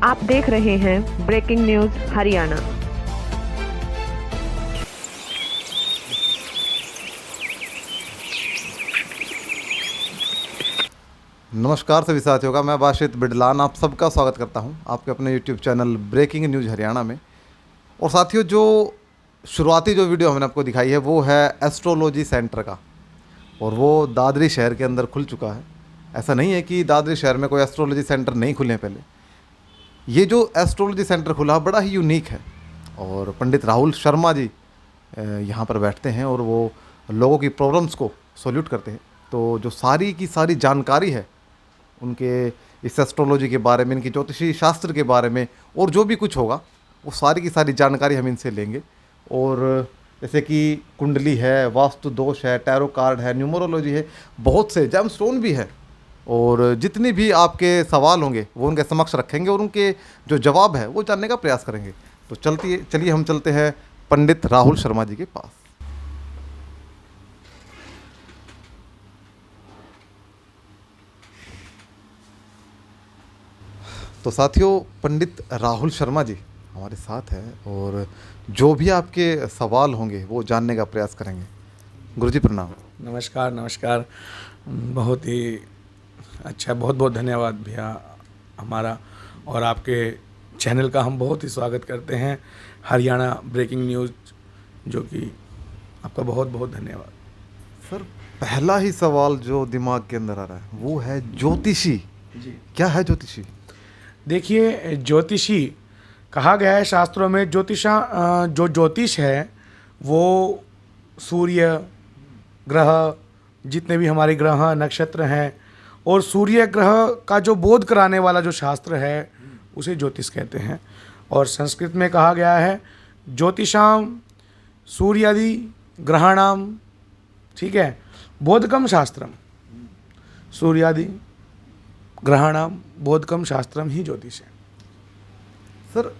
आप देख रहे हैं ब्रेकिंग न्यूज हरियाणा। नमस्कार सभी साथियों का, मैं बाशित बिडलान आप सबका स्वागत करता हूं आपके अपने YouTube channel breaking news Haryana में। और साथियों, जो शुरुआती जो वीडियो हमने आपको दिखाई है वो है एस्ट्रोलॉजी सेंटर का, और वो दादरी शहर के अंदर खुल चुका है। ऐसा नहीं है कि दादरी शहर में कोई एस्ट्रोलॉजी सेंटर नहीं खुले हैं पहले। ये जो एस्ट्रोलॉजी सेंटर खुला बड़ा ही यूनिक है, और पंडित राहुल शर्मा जी यहाँ पर बैठते हैं और वो लोगों की प्रॉब्लम्स को सॉल्यूट करते हैं। तो जो सारी की सारी जानकारी है उनके इस एस्ट्रोलॉजी के बारे में, इनकी ज्योतिषी शास्त्र के बारे में, और जो भी कुछ होगा वो सारी की सारी जानकारी हम इनसे लेंगे। और जैसे कि कुंडली है, वास्तु दोष है, टैरो कार्ड है, न्यूमरोलॉजी है, बहुत से जेम स्टोन भी है, और जितने भी आपके सवाल होंगे वो उनके समक्ष रखेंगे और उनके जो जवाब है वो जानने का प्रयास करेंगे। तो चलिए हम चलते हैं पंडित राहुल शर्मा जी के पास। तो साथियों, पंडित राहुल शर्मा जी हमारे साथ हैं और जो भी आपके सवाल होंगे वो जानने का प्रयास करेंगे। गुरुजी प्रणाम। नमस्कार नमस्कार। बहुत ही अच्छा, बहुत बहुत धन्यवाद भैया हमारा, और आपके चैनल का हम बहुत ही स्वागत करते हैं, हरियाणा ब्रेकिंग न्यूज़, जो कि आपका बहुत बहुत धन्यवाद। सर, पहला ही सवाल जो दिमाग के अंदर आ रहा है वो है ज्योतिषी। जी, क्या है ज्योतिषी? देखिए, ज्योतिषी कहा गया है शास्त्रों में, जो ज्योतिष है वो सूर्य ग्रह, जितने भी हमारे ग्रह नक्षत्र हैं, और सूर्य ग्रह का जो बोध कराने वाला जो शास्त्र है उसे ज्योतिष कहते हैं। और संस्कृत में कहा गया है ज्योतिषाम सूर्यादि ग्रहाणाम, ठीक है, बोधकम शास्त्रम, सूर्यादि ग्रहाणाम बोधकम शास्त्रम ही ज्योतिष है। सर,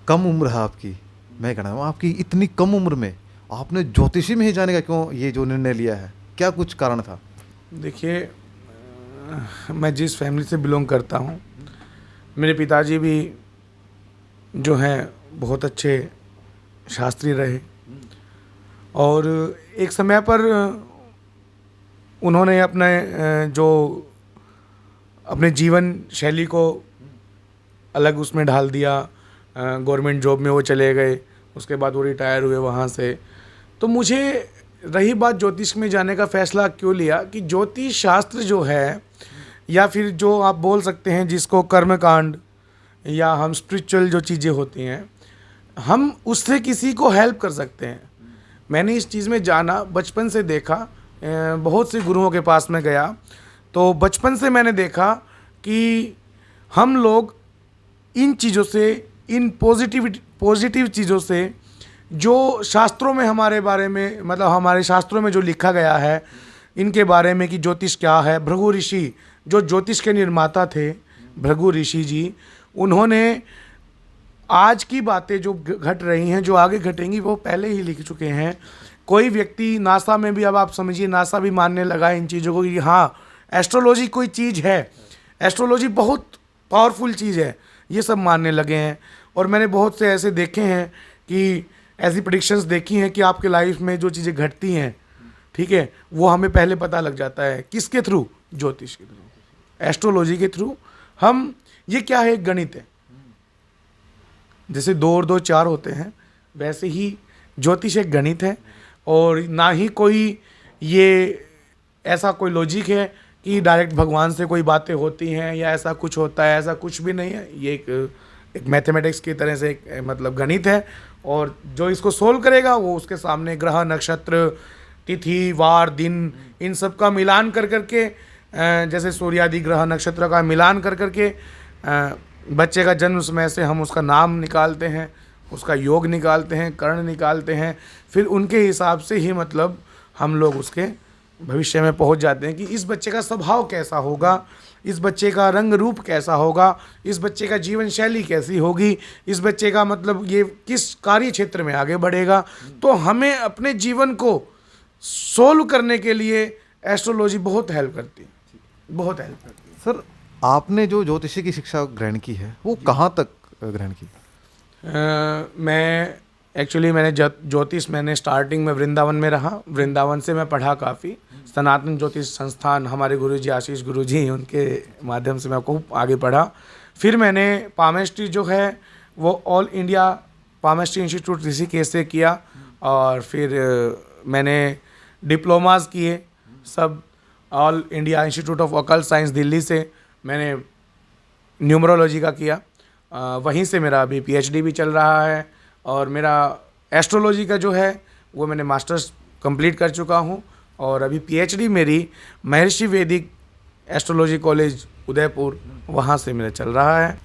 कम उम्र है आपकी, मैं कहना हूँ आपकी इतनी कम उम्र में आपने ज्योतिषी में ही जाने का क्यों ये जो निर्णय लिया है, क्या कुछ कारण था? देखिए, मैं जिस फैमिली से बिलोंग करता हूँ, मेरे पिताजी भी जो हैं बहुत अच्छे शास्त्री रहे, और एक समय पर उन्होंने अपने जीवन शैली को अलग उसमें ढाल दिया। गवर्नमेंट जॉब में वो चले गए, उसके बाद वो रिटायर हुए वहाँ से। तो मुझे रही बात ज्योतिष में जाने का फ़ैसला क्यों लिया कि ज्योतिष शास्त्र जो है, या फिर जो आप बोल सकते हैं जिसको कर्मकांड, या हम स्पिरिचुअल जो चीज़ें होती हैं, हम उससे किसी को हेल्प कर सकते हैं। मैंने इस चीज़ में जाना, बचपन से देखा, बहुत से गुरुओं के पास में गया, तो बचपन से मैंने देखा कि हम लोग इन चीज़ों से, इन पॉजिटिव चीज़ों से, जो शास्त्रों में हमारे बारे में, मतलब हमारे शास्त्रों में जो लिखा गया है इनके बारे में कि ज्योतिष क्या है। भृगु ऋषि जो ज्योतिष के निर्माता थे, भृगु ऋषि जी, उन्होंने आज की बातें जो घट रही हैं, जो आगे घटेंगी, वो पहले ही लिख चुके हैं। कोई व्यक्ति नासा में भी, अब आप समझिए, नासा भी मानने लगा इन चीज़ों को कि हाँ, एस्ट्रोलॉजी कोई चीज़ है, एस्ट्रोलॉजी बहुत पावरफुल चीज़ है, ये सब मानने लगे हैं। और मैंने बहुत से ऐसे देखे हैं कि ऐसी प्रेडिक्शंस देखी हैं कि आपके लाइफ में जो चीज़ें घटती हैं, ठीक है, वो हमें पहले पता लग जाता है। किसके थ्रू? ज्योतिष के थ्रू, एस्ट्रोलॉजी के थ्रू। हम, ये क्या है, एक गणित है। जैसे 2 और 2 4 होते हैं, वैसे ही ज्योतिष एक गणित है। और ना ही कोई ये ऐसा कोई लॉजिक है कि डायरेक्ट भगवान से कोई बातें होती हैं या ऐसा कुछ होता है, ऐसा कुछ भी नहीं है। ये एक मैथमेटिक्स की तरह से एक मतलब गणित है, और जो इसको सोल्व करेगा वो उसके सामने ग्रह नक्षत्र तिथि वार दिन इन सब का मिलान कर करके, जैसे सूर्यादि ग्रह नक्षत्र का मिलान कर करके बच्चे का जन्म समय से हम उसका नाम निकालते हैं, उसका योग निकालते हैं, कर्ण निकालते हैं, फिर उनके हिसाब से ही मतलब हम लोग उसके भविष्य में पहुंच जाते हैं कि इस बच्चे का स्वभाव कैसा होगा, इस बच्चे का रंग रूप कैसा होगा, इस बच्चे का जीवन शैली कैसी होगी, इस बच्चे का मतलब ये किस कार्य क्षेत्र में आगे बढ़ेगा। तो हमें अपने जीवन को सोल्व करने के लिए एस्ट्रोलॉजी बहुत हेल्प करती है, बहुत हेल्प करती है। सर, आपने जो ज्योतिषी की शिक्षा ग्रहण की है वो कहाँ तक ग्रहण की? मैंने ज्योतिष मैंने स्टार्टिंग में वृंदावन में रहा। वृंदावन से मैं पढ़ा काफ़ी। सनातन ज्योतिष संस्थान हमारे गुरुजी आशीष गुरुजी, उनके माध्यम से मैं खूब आगे पढ़ा। फिर मैंने पामेस्ट्री जो है वो all India palmistry institute Rishikesh से किया, और फिर मैंने डिप्लोमास किए सब all India institute of occult science Delhi से। मैंने न्यूमरोलॉजी का किया, वहीं से मेरा अभी पीएचडी भी चल रहा है, और मेरा एस्ट्रोलॉजी का जो है वो मैंने मास्टर्स कंप्लीट कर चुका हूँ, और अभी पीएचडी मेरी महर्षि वैदिक एस्ट्रोलॉजी कॉलेज उदयपुर वहाँ से मेरा चल रहा है।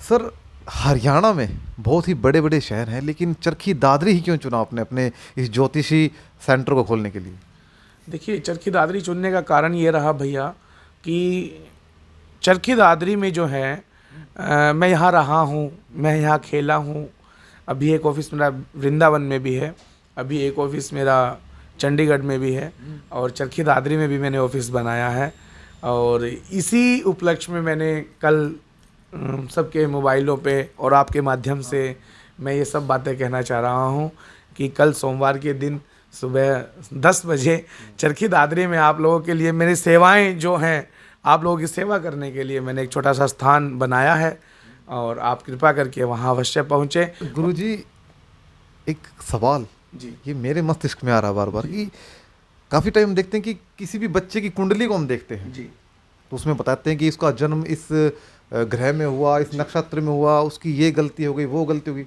सर, हरियाणा में बहुत ही बड़े बड़े शहर हैं, लेकिन चरखी दादरी ही क्यों चुना आपने अपने इस ज्योतिषी सेंटर को खोलने के लिए? देखिए, चरखी दादरी चुनने का कारण ये रहा भैया कि चरखी दादरी में जो है मैं यहाँ रहा हूँ, मैं यहाँ खेला हूँ। अभी एक ऑफिस मेरा वृंदावन में भी है, अभी एक ऑफिस मेरा चंडीगढ़ में भी है, और चरखी दादरी में भी मैंने ऑफिस बनाया है। और इसी उपलक्ष्य में मैंने कल सबके मोबाइलों पे और आपके माध्यम से मैं ये सब बातें कहना चाह रहा हूँ कि कल सोमवार के दिन सुबह 10 बजे चरखी दादरी में आप लोगों के लिए मेरी सेवाएं जो हैं, आप लोगों की सेवा करने के लिए मैंने एक छोटा सा स्थान बनाया है, और आप कृपा करके वहाँ अवश्य पहुँचे। गुरुजी, एक सवाल जी ये मेरे मस्तिष्क में आ रहा बार बार कि काफ़ी टाइम देखते हैं कि किसी भी बच्चे की कुंडली को हम देखते हैं जी तो उसमें बताते हैं कि इसका जन्म इस ग्रह में हुआ, इस नक्षत्र में हुआ, उसकी ये गलती हो गई, वो गलती हो गई।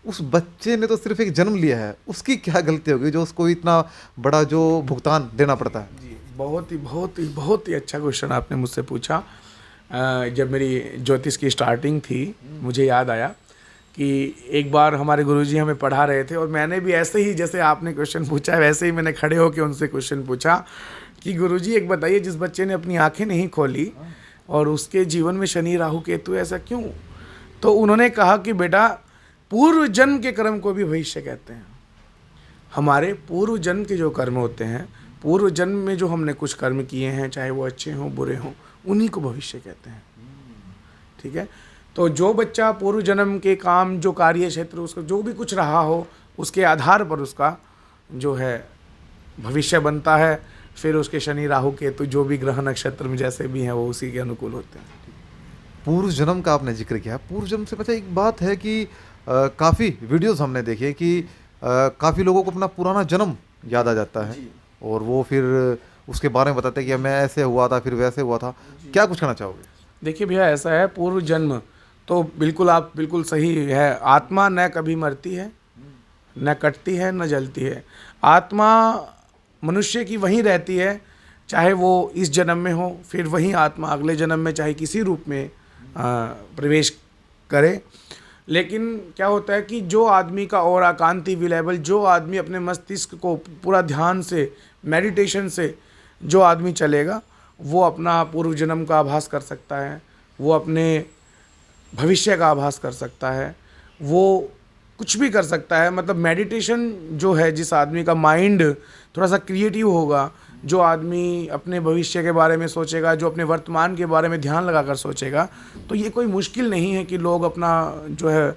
उस बच्चे ने तो सिर्फ एक जन्म लिया है, उसकी क्या गलती हो गई जो उसको इतना बड़ा जो भुगतान देना पड़ता है? जी, बहुत ही अच्छा क्वेश्चन आपने मुझसे पूछा। जब मेरी ज्योतिष की स्टार्टिंग थी, मुझे याद आया कि एक बार हमारे गुरुजी हमें पढ़ा रहे थे, और मैंने भी ऐसे ही जैसे आपने क्वेश्चन पूछा है वैसे ही मैंने खड़े होकर उनसे क्वेश्चन पूछा कि गुरुजी एक बताइए, जिस बच्चे ने अपनी आंखें नहीं खोली और उसके जीवन में शनि राहु केतु, ऐसा क्यों? तो उन्होंने कहा कि बेटा, पूर्व जन्म के कर्म को भी भविष्य कहते हैं। हमारे पूर्व जन्म के जो कर्म होते हैं, पूर्व जन्म में जो हमने कुछ कर्म किए हैं, चाहे वो अच्छे हों बुरे हों, उन्हीं को भविष्य कहते हैं। ठीक है, तो जो बच्चा पूर्व जन्म के काम, जो कार्य क्षेत्र उसका जो भी कुछ रहा हो, उसके आधार पर उसका जो है भविष्य बनता है। फिर उसके शनि राहु केतु जो भी ग्रह नक्षत्र में जैसे भी हैं वो उसी के अनुकूल होते हैं। पूर्व जन्म का आपने जिक्र किया। पूर्व जन्म से पता एक बात है कि काफ़ी वीडियोस हमने देखे कि काफ़ी लोगों को अपना पुराना जन्म याद आ जाता है, और वो फिर उसके बारे में बताते हैं कि मैं ऐसे हुआ था, फिर वैसे हुआ था। क्या कुछ कहना चाहोगे? देखिए भैया, ऐसा है, पूर्व जन्म तो बिल्कुल आप बिल्कुल सही है। आत्मा न कभी मरती है, न कटती है, न जलती है। आत्मा मनुष्य की वहीं रहती है, चाहे वो इस जन्म में हो, फिर वहीं आत्मा अगले जन्म में चाहे किसी रूप में प्रवेश करे। लेकिन क्या होता है कि जो आदमी का ऑरा कांति लेवल, जो आदमी अपने मस्तिष्क को पूरा ध्यान से, मेडिटेशन से जो आदमी चलेगा, वो अपना पूर्व जन्म का आभास कर सकता है, वो अपने भविष्य का आभास कर सकता है, वो कुछ भी कर सकता है। मतलब मेडिटेशन जो है, जिस आदमी का माइंड थोड़ा सा क्रिएटिव होगा, जो आदमी अपने भविष्य के बारे में सोचेगा, जो अपने वर्तमान के बारे में ध्यान लगाकर सोचेगा, तो ये कोई मुश्किल नहीं है कि लोग अपना जो है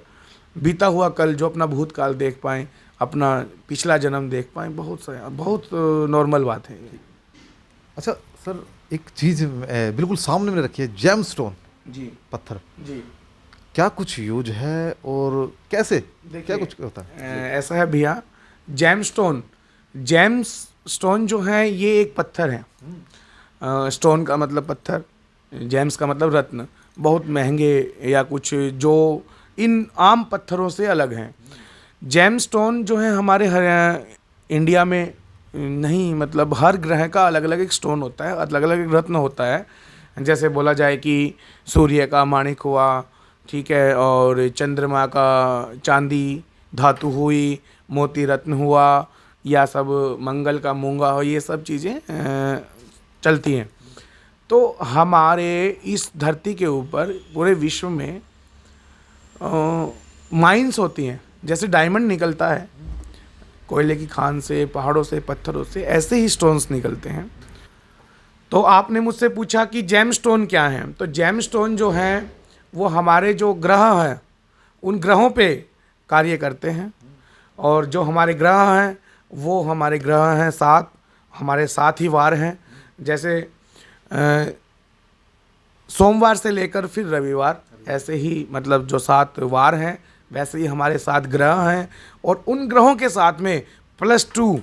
बीता हुआ कल, जो अपना भूतकाल देख पाएँ, अपना पिछला जन्म देख पाएँ। बहुत नॉर्मल बात है ये। अच्छा सर, एक चीज़ बिल्कुल सामने में रखी है, जेम स्टोन जी, पत्थर, जी, क्या कुछ यूज है और कैसे, क्या कुछ होता है? ऐसा है भैया, जेम स्टोन जो है ये एक पत्थर है। स्टोन का मतलब पत्थर, जेम्स का मतलब रत्न, बहुत महंगे या कुछ जो इन आम पत्थरों से अलग हैं। जेम स्टोन जो है हमारे इंडिया में नहीं, मतलब हर ग्रह का अलग अलग एक स्टोन होता है, अलग अलग एक रत्न होता है। जैसे बोला जाए कि सूर्य का माणिक हुआ, ठीक है, और चंद्रमा का चांदी धातु हुई, मोती रत्न हुआ, या सब मंगल का मूंगा हो, ये सब चीज़ें चलती हैं। तो हमारे इस धरती के ऊपर पूरे विश्व में माइंस होती हैं। जैसे डायमंड निकलता है कोयले की खान से, पहाड़ों से, पत्थरों से, ऐसे ही स्टोन्स निकलते हैं। तो आपने मुझसे पूछा कि जेमस्टोन क्या हैं। तो जेमस्टोन जो हैं वो हमारे जो ग्रह हैं उन ग्रहों पे कार्य करते हैं, और जो हमारे ग्रह हैं वो हमारे ग्रह हैं 7, हमारे 7 ही वार हैं। जैसे सोमवार से लेकर फिर रविवार, ऐसे ही मतलब जो 7 वार हैं वैसे ही हमारे 7 ग्रह हैं। और उन ग्रहों के साथ में +2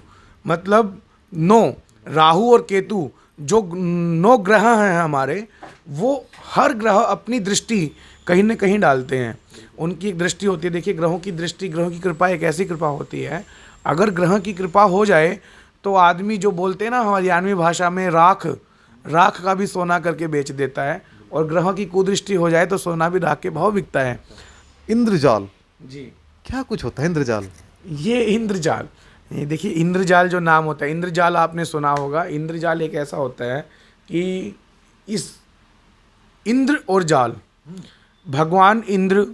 मतलब 9 राहु और केतु, जो 9 ग्रह हैं हमारे, वो हर ग्रह अपनी दृष्टि कहीं न कहीं डालते हैं। उनकी एक दृष्टि होती है। देखिए, ग्रहों की दृष्टि, ग्रहों की कृपा एक ऐसी कृपा होती है, अगर ग्रह की कृपा हो जाए तो आदमी, जो बोलते हैं ना हरियाणवी भाषा में, राख का भी सोना करके बेच देता है। और ग्रह की कुदृष्टि हो जाए तो सोना भी राख के भाव बिकता है। इंद्रजाल जी, क्या कुछ होता है इंद्रजाल? ये इंद्रजाल, ये देखिए, इंद्रजाल जो नाम होता है, इंद्रजाल आपने सुना होगा। इंद्रजाल एक ऐसा होता है कि इस इंद्र और जाल, भगवान इंद्र,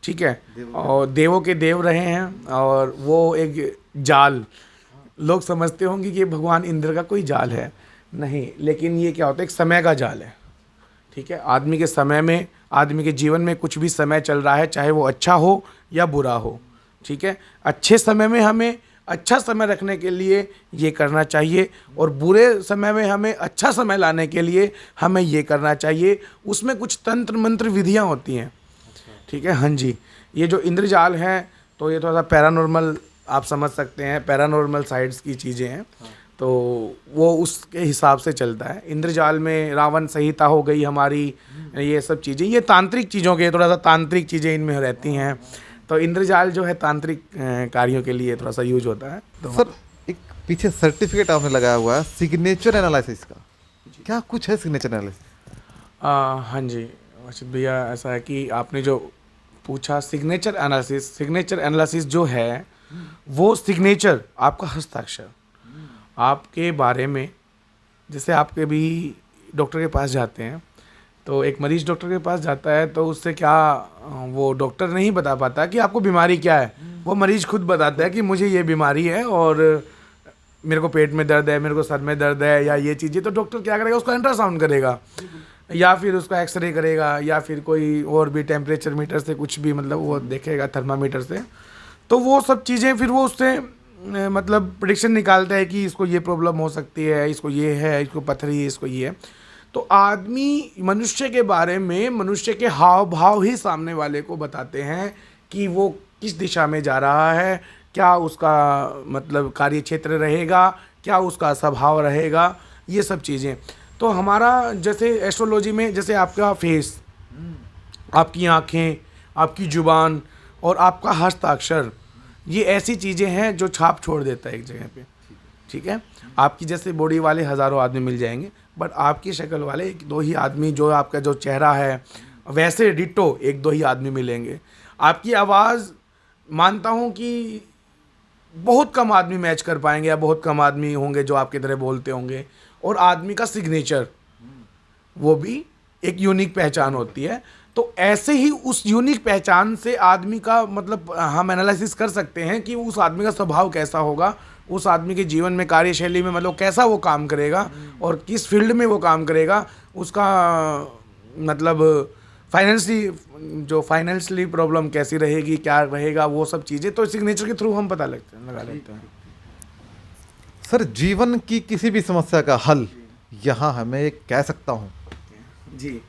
ठीक है, और देवों के देव रहे हैं, और वो एक जाल, लोग समझते होंगे कि ये भगवान इंद्र का कोई जाल है, नहीं, लेकिन ये क्या होता है, एक समय का जाल है। ठीक है, आदमी के समय में, आदमी के जीवन में कुछ भी समय चल रहा है, चाहे वो अच्छा हो या बुरा हो, ठीक है, अच्छे समय में हमें अच्छा समय रखने के लिए ये करना चाहिए, और बुरे समय में हमें अच्छा समय लाने के लिए हमें ये करना चाहिए। उसमें कुछ तंत्र मंत्र विधियाँ होती हैं, ठीक है। हाँ जी, ये जो इंद्रजाल हैं तो ये थोड़ा सा पैरानॉर्मल, आप समझ सकते हैं, पैरानॉर्मल साइड्स की चीज़ें हैं, तो वो उसके हिसाब से चलता है। इंद्रजाल में रावण संहिता हो गई हमारी, ये सब चीज़ें, ये तांत्रिक चीज़ों के, थोड़ा सा तांत्रिक चीज़ें इनमें रहती हैं। तो इंद्रजाल जो है तांत्रिक कार्यों के लिए थोड़ा सा यूज होता है। तो सर, एक पीछे सर्टिफिकेट आपने लगाया हुआ है सिग्नेचर एनालिसिस का, क्या कुछ है सिग्नेचर एनालिसिस? हाँ जी अर्षित भैया, ऐसा है कि आपने जो पूछा सिग्नेचर एनालिसिस जो है वो सिग्नेचर, आपका हस्ताक्षर, आपके बारे में, जैसे आप कभी डॉक्टर के पास जाते हैं तो एक मरीज डॉक्टर के पास जाता है तो उससे क्या, वो डॉक्टर नहीं बता पाता कि आपको बीमारी क्या है, वो मरीज खुद बताता है कि मुझे ये बीमारी है और मेरे को पेट में दर्द है, मेरे को सर में दर्द है, या ये चीज़ें। तो डॉक्टर क्या करेगा, उसका अल्ट्रासाउंड करेगा, या फिर उसका एक्सरे करेगा, या फिर कोई और भी टेम्परेचर मीटर से कुछ भी, मतलब वो देखेगा थर्मामीटर से। तो वो सब चीज़ें फिर वो उससे मतलब प्रेडिक्शन निकालता है कि इसको ये प्रॉब्लम हो सकती है, इसको ये है, इसको पथरी है, इसको ये है। तो आदमी मनुष्य के बारे में, मनुष्य के हाव भाव ही सामने वाले को बताते हैं कि वो किस दिशा में जा रहा है, क्या उसका मतलब कार्य क्षेत्र रहेगा, क्या उसका स्वभाव रहेगा, ये सब चीज़ें। तो हमारा जैसे एस्ट्रोलॉजी में, जैसे आपका फेस, आपकी आँखें, आपकी जुबान और आपका हस्ताक्षर, ये ऐसी चीज़ें हैं जो छाप छोड़ देता है एक जगह पे, ठीक है। आपकी जैसे बॉडी वाले हज़ारों आदमी मिल जाएंगे, बट आपकी शक्ल वाले 1-2 ही आदमी, जो आपका जो चेहरा है वैसे डिट्टो 1-2 ही आदमी मिलेंगे। आपकी आवाज़ मानता हूँ कि बहुत कम आदमी मैच कर पाएंगे, या बहुत कम आदमी होंगे जो आपकी तरह बोलते होंगे। और आदमी का सिग्नेचर, वो भी एक यूनिक पहचान होती है। तो ऐसे ही उस यूनिक पहचान से आदमी का मतलब हम एनालिसिस कर सकते हैं कि उस आदमी का स्वभाव कैसा होगा, उस आदमी के जीवन में, कार्यशैली में, मतलब कैसा वो काम करेगा और किस फील्ड में वो काम करेगा, उसका मतलब फाइनेंशियली प्रॉब्लम कैसी रहेगी, क्या रहेगा, वो सब चीज़ें तो सिग्नेचर के थ्रू हम पता लगा लेते हैं। सर, जीवन की किसी भी समस्या का हल यहाँ है, मैं ये कह सकता हूँ जी।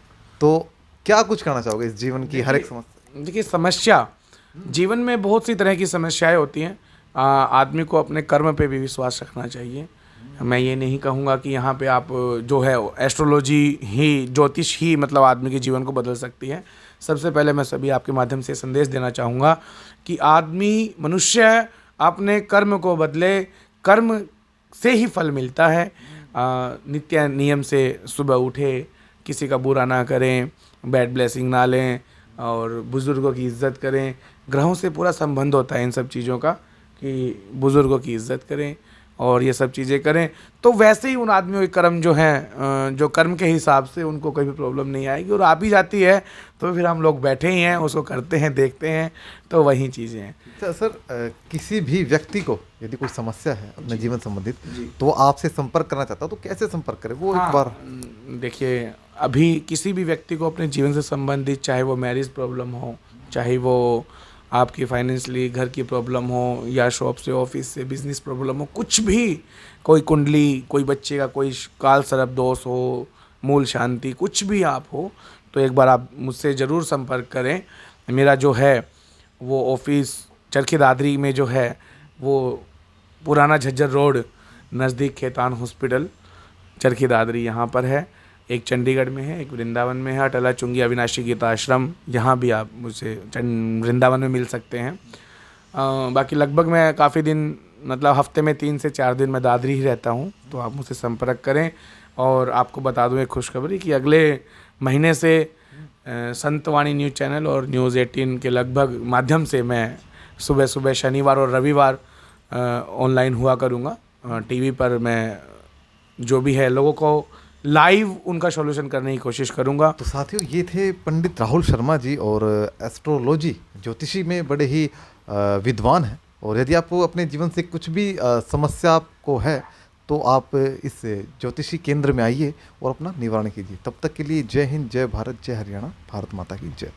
तो क्या कुछ कहना चाहोगे इस जीवन की हर एक समस्या? देखिए, समस्या, जीवन में बहुत सी तरह की समस्याएं होती हैं। आदमी को अपने कर्म पे भी विश्वास रखना चाहिए। मैं ये नहीं कहूँगा कि यहाँ पे आप जो है एस्ट्रोलॉजी ही, ज्योतिष ही मतलब आदमी के जीवन को बदल सकती है। सबसे पहले मैं सभी आपके माध्यम से संदेश देना चाहूँगा कि आदमी, मनुष्य अपने कर्म को बदले, कर्म से ही फल मिलता है। नित्य नियम से सुबह उठे, किसी का बुरा ना करें, बैड ब्लेसिंग ना लें, और बुज़ुर्गों की इज़्ज़त करें। ग्रहों से पूरा संबंध होता है इन सब चीज़ों का, कि बुज़ुर्गों की इज़्ज़त करें और ये सब चीज़ें करें, तो वैसे ही उन आदमियों के कर्म जो हैं, जो कर्म के हिसाब से उनको कोई भी प्रॉब्लम नहीं आएगी। और आ भी जाती है तो फिर हम लोग बैठे ही हैं, उसको करते हैं, देखते हैं, तो वही चीज़ें हैं। अच्छा सर, किसी भी व्यक्ति को यदि कोई समस्या है अपने जीवन संबंधित, तो वो आपसे संपर्क करना चाहता है तो कैसे संपर्क करे वो एक बार? देखिए, अभी किसी भी व्यक्ति को अपने जीवन से संबंधित, चाहे वो मैरिज प्रॉब्लम हो, चाहे वो आपकी फाइनेंशियली घर की प्रॉब्लम हो, या शॉप से, ऑफिस से, बिजनेस प्रॉब्लम हो, कुछ भी, कोई कुंडली, कोई बच्चे का कोई काल सर्प दोष हो, मूल शांति, कुछ भी आप हो, तो एक बार आप मुझसे ज़रूर संपर्क करें। मेरा जो है वो ऑफिस चरखी दादरी में जो है वो पुराना झज्जर रोड नज़दीक खेतान हॉस्पिटल चरखी दादरी यहाँ पर है। एक चंडीगढ़ में है, एक वृंदावन में है, अटला चुंगी अविनाशी गीता आश्रम, यहाँ भी आप मुझसे वृंदावन में मिल सकते हैं। बाकी लगभग मैं काफ़ी दिन, मतलब हफ्ते में 3 से 4 दिन मैं दादरी ही रहता हूँ, तो आप मुझसे संपर्क करें। और आपको बता दूँ एक खुशखबरी कि अगले महीने से संतवाणी न्यूज़ चैनल और न्यूज़ 18 के लगभग माध्यम से मैं सुबह सुबह शनिवार और रविवार ऑनलाइन हुआ करूँगा। टीवी पर मैं जो भी है लोगों को लाइव उनका सॉल्यूशन करने की कोशिश करूँगा। तो साथियों, ये थे पंडित राहुल शर्मा जी, और एस्ट्रोलॉजी ज्योतिषी में बड़े ही विद्वान हैं। और यदि आपको अपने जीवन से कुछ भी समस्या आपको है तो आप इस ज्योतिषी केंद्र में आइए और अपना निवारण कीजिए। तब तक के लिए जय हिंद, जय भारत, जय हरियाणा, भारत माता की जय।